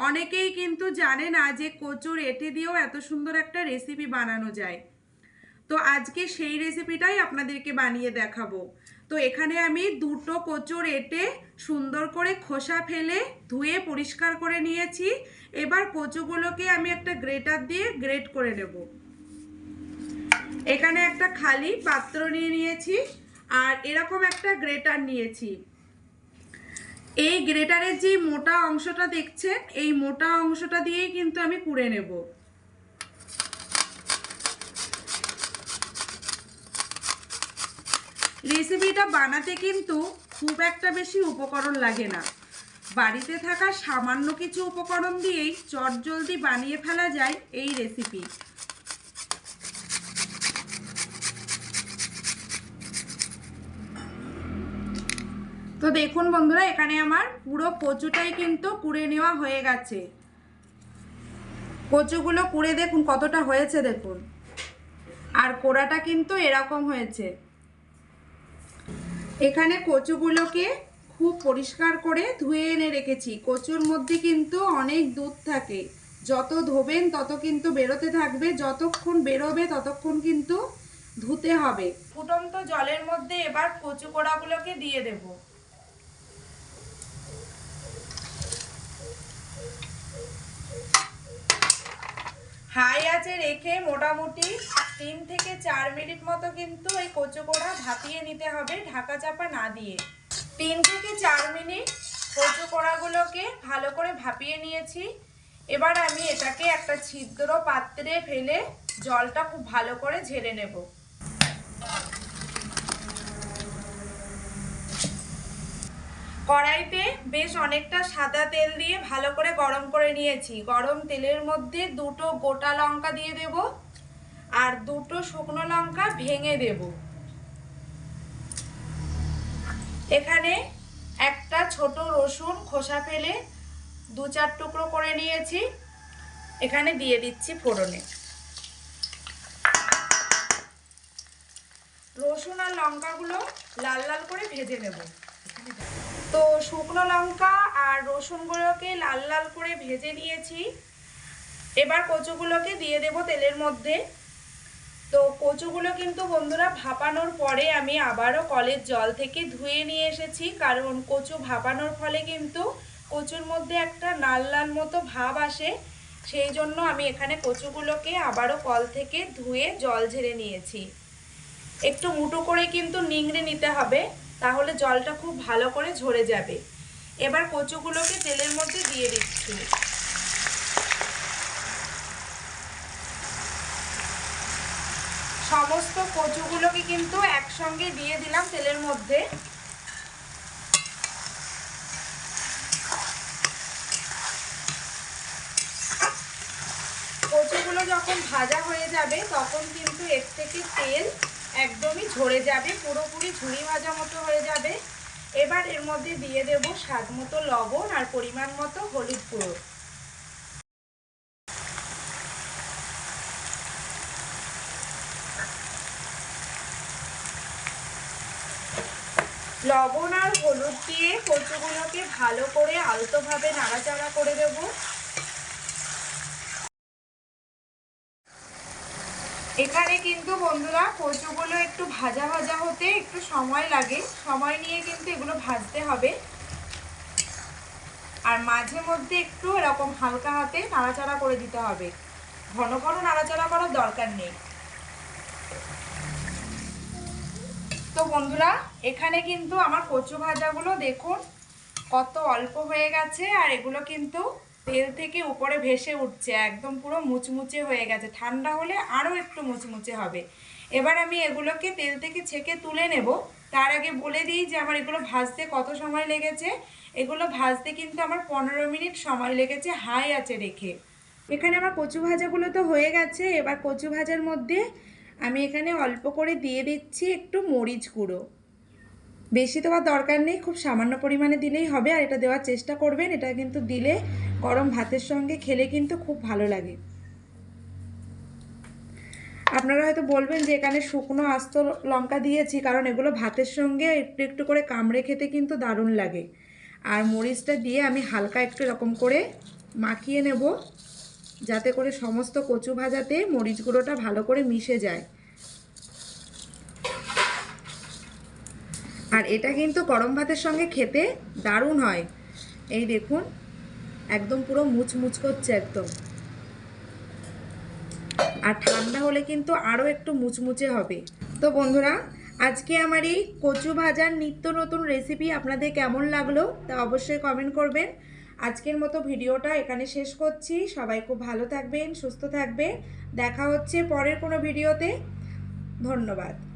অনেকেই কিন্তু জানে না যে কচুর এঁটে দিয়েও এত সুন্দর একটা রেসিপি বানানো যায়। তো আজকে সেই রেসিপিটাই আপনাদেরকে বানিয়ে দেখাবো। তো এখানে আমি দুটো কচুর এঁটে সুন্দর করে খোসা ফেলে ধুয়ে পরিষ্কার করে নিয়েছি। এবার কচুগুলোকে আমি একটা গ্রেটার দিয়ে গ্রেট করে নেব। এখানে একটা খালি পাত্র নিয়ে নিয়েছি আর এরকম একটা গ্রেটার নিয়েছি। এই গ্রেটারের যে মোটা অংশটা দেখছেন, এই মোটা অংশটা দিয়েই কিন্তু আমি কুড়ে নেব। রেসিপিটা বানাতে কিন্তু খুব একটা বেশি উপকরণ লাগে না। বাড়িতে থাকা সামান্য কিছু উপকরণ দিয়েই চটজলদি বানিয়ে ফেলা যায় এই রেসিপি। তো দেখুন বন্ধুরা, এখানে আমার পুরো কচুটাই কিন্তু কুড়ে নেওয়া হয়ে গেছে। কচুগুলো কুড়ে দেখুন কতটা হয়েছে, দেখুন। আর কোড়াটা কিন্তু এরকম হয়েছে। এখানে কচুগুলোকে খুব পরিষ্কার করে ধুয়ে এনে রেখেছি। কচুর মধ্যে কিন্তু অনেক দুধ থাকে, যত ধোবেন তত কিন্তু বেরোতে থাকবে, যতক্ষণ বেরোবে ততক্ষণ কিন্তু ধুতে হবে। ফুটন্ত জলের মধ্যে এবার কচু কোড়াগুলোকে দিয়ে দেব। হাই আঁচে রেখে মোটামুটি 3 থেকে 4 মিনিট মতো কিন্তু এই কচু কোড়া ভাপিয়ে নিতে হবে, ঢাকা চাপা না দিয়ে। 3 থেকে 4 মিনিট কচু কোড়াগুলোকে ভালো করে ভাপিয়ে নিয়েছি। এবার আমি এটাকে একটা ছিদ্র পাত্রে ফেলে জলটা খুব ভালো করে ঝেড়ে নেব। কড়াইতে বেশ অনেকটা সাদা তেল দিয়ে ভালো করে গরম করে নিয়েছি। গরম তেলের মধ্যে দুটো গোটা লঙ্কা দিয়ে দেব আর দুটো শুকনো লঙ্কা ভেঙে দেব। এখানে একটা ছোট রসুন খোসা ফেলে 2-4 টুকরো করে নিয়েছি, এখানে দিয়ে দিচ্ছি ফোড়নে। রসুন আর লঙ্কাগুলো লাল লাল করে ভেজে নেব। তো শুকনো লঙ্কা আর রসুনগুলোকে লাল লাল করে ভেজে নিয়েছি। এবার কচুগুলোকে দিয়ে দেব তেলের মধ্যে। তো কচুগুলো কিন্তু বন্ধুরা ভাপানোর পরে আমি আবারও কলের জল থেকে ধুয়ে নিয়ে এসেছি, কারণ কচু ভাপানোর ফলে কিন্তু কচুর মধ্যে একটা লাল লাল মতো ভাব আসে। সেই জন্য আমি এখানে কচুগুলোকে আবারও কল থেকে ধুয়ে জল ঝেড়ে নিয়েছি। একটু মুঠো করে কিন্তু নিংড়ে নিতে হবে, তাহলে জলটা খুব ভালো করে ঝরে যাবে। এবার কচুগুলোকে তেলের মধ্যে দিয়ে দিচ্ছি। সমস্ত কচুগুলোকে কিন্তু একসঙ্গে দিয়ে দিলাম তেলের মধ্যে। কচুগুলো যখন ভাজা হয়ে যাবে তখন কিন্তু এর থেকে তেল একদমই ঝরে যাবে, পুরোপুরি ঝুড়ি ভাজা মতো হয়ে যাবে। এবার এর মধ্যে দিয়ে দেব স্বাদ মতো লবণ আর পরিমাণ মতো হলুদ গুঁড়ো। লবণ আর হলুদ দিয়ে কচুগুলোকে ভালো করে আলতোভাবে নাড়াচাড়া করে দেব। এখানে কিন্তু বন্ধুরা কচুগুলো একটু ভাজা ভাজা হতে একটু সময় লাগে, সময় নিয়ে কিন্তু এগুলো ভাজতে হবে। আর মাঝে মধ্যে একটু এরকম হালকা হাতে নাড়াচাড়া করে দিতে হবে, ঘন ঘন নাড়াচাড়া করার দরকার নেই। তো বন্ধুরা এখানে কিন্তু আমার কচু ভাজাগুলো দেখুন কত অল্প হয়ে গেছে, আর এগুলো কিন্তু তেল থেকে উপরে ভেসে উঠছে, একদম পুরো মুচমুচে হয়ে গেছে। ঠান্ডা হলে আরও একটু মুচমুচে হবে। এবার আমি এগুলোকে তেল থেকে ছেঁকে তুলে নেব। তার আগে বলে দিই যে আমার এগুলো ভাজতে কত সময় লেগেছে। এগুলো ভাজতে কিন্তু আমার 15 মিনিট সময় লেগেছে হাই আঁচে রেখে। এখানে আমার কচু ভাজাগুলো তো হয়ে গেছে। এবার কচু ভাজার মধ্যে আমি এখানে অল্প করে দিয়ে দিচ্ছি একটু মরিচ গুঁড়ো। বেশি দেওয়ার দরকার নেই, খুব সামান্য পরিমাণে দিলেই হবে। আর এটা দেওয়ার চেষ্টা করবেন, এটা কিন্তু দিলে গরম ভাতের সঙ্গে খেলে কিন্তু খুব ভালো লাগে। আপনারা হয়তো বলবেন যে এখানে শুকনো আস্ত লঙ্কা দিয়েছি, কারণ এগুলো ভাতের সঙ্গে একটু একটু করে কামড়ে খেতে কিন্তু দারুণ লাগে। আর মরিচটা দিয়ে আমি হালকা একটু এরকম করে মাখিয়ে নেব, যাতে করে সমস্ত কচু ভাজাতে মরিচ গুঁড়োটা ভালো করে মিশে যায়। আর এটা কিন্তু গরম ভাতের সঙ্গে খেতে দারুণ হয়। এই দেখুন একদম পুরো মুচমুচ করছে একদম। আর ঠান্ডা হলে কিন্তু আরও একটু মুচমুচে হবে। তো বন্ধুরা, আজকে আমার এই কচু ভাজার নিত্য নতুন রেসিপি আপনাদের কেমন লাগলো তা অবশ্যই কমেন্ট করবেন। আজকের মতো ভিডিওটা এখানে শেষ করছি। সবাই খুব ভালো থাকবেন, সুস্থ থাকবেন। দেখা হচ্ছে পরের কোনো ভিডিওতে। ধন্যবাদ।